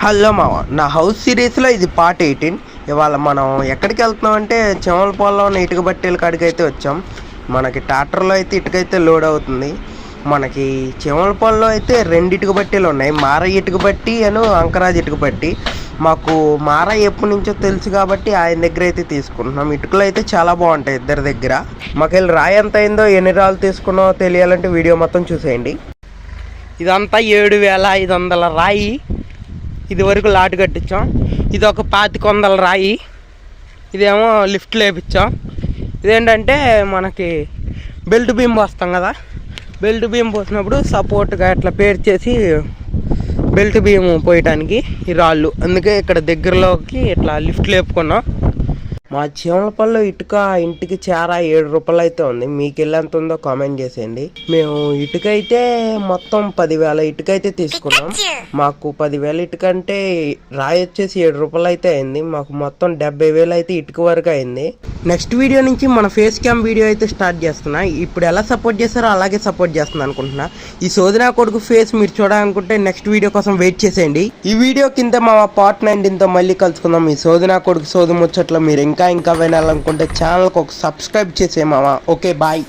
Hello మావ, నా house సిరీస్లో ఇది పార్ట్ 18. ఇవాళ మనం ఎక్కడికి వెళ్తున్నాం అంటే చెమలపాలలో ఉన్న ఇటుక బట్టీల కాడికి అయితే వచ్చాం. మనకి ట్రాక్టర్లో అయితే ఇటుకైతే లోడ్ అవుతుంది. మనకి చెమలపాలలో అయితే 2 ఇటుక బట్టీలు ఉన్నాయి, మారయ్య ఇటుక బట్టి అను అంకరాజ్ ఇటుక బట్టి. మాకు మారయ్య ఎప్పటి నుంచో తెలుసు కాబట్టి ఆయన దగ్గర అయితే తీసుకుంటున్నాం. ఇటుకలు అయితే చాలా బాగుంటాయి ఇద్దరి దగ్గర. మాకు వెళ్ళి రాయి ఎంత అయిందో, ఎన్ని రాళ్ళు తీసుకున్నామో తెలియాలంటే వీడియో మొత్తం చూసేయండి. ఇదంతా 7,500 రాయి. ఇది వరకు లాటు కట్టించాం. ఇది ఒక 2500 రాయి. ఇదేమో లిఫ్ట్లో వేపించాం. ఇదేంటంటే మనకి బెల్ట్ బీమ్ పోస్తాం కదా, బెల్ట్ బీమ్ పోసినప్పుడు సపోర్ట్గా ఇట్లా పేరు చేసి బెల్ట్ బీమ్ పోయటానికి ఈ రాళ్ళు. అందుకే ఇక్కడ దగ్గరలోకి ఇట్లా లిఫ్ట్ లేపుకున్నాం. మా చెమలపల్లిలో ఇటుక ఇంటికి చేరా 7 రూపాయలు అయితే ఉంది. మీకు వెళ్ళేంత ఉందో కామెంట్ చేసేయండి. మేము ఇటుక అయితే మొత్తం 10,000 ఇటుక అయితే తీసుకున్నాం. మాకు 10,000 ఇటుక అంటే రాయి వచ్చేసి 7 రూపాయలు అయితే అయింది. మాకు మొత్తం 70,000 అయితే ఇటుక వరకు అయింది. నెక్స్ట్ వీడియో నుంచి మన ఫేస్ క్యామ్ వీడియో అయితే స్టార్ట్ చేస్తున్నా. ఇప్పుడు ఎలా సపోర్ట్ చేస్తారో అలాగే సపోర్ట్ చేస్తున్నా అనుకుంటున్నా. ఈ సోదనా కొడుకు ఫేస్ మీరు చూడాలనుకుంటే నెక్స్ట్ వీడియో కోసం వెయిట్ చేసేయండి. ఈ వీడియో కింద మా పార్ట్ 19తో మళ్ళీ కలుసుకుందాం. ఈ సోదనా కొడుకు సోదు ముచ్చట్లో మీరు ఇంకా వినాలనుకుంటే ఛానల్కి ఒక సబ్స్క్రైబ్ చేసే మామ. Okay, bye.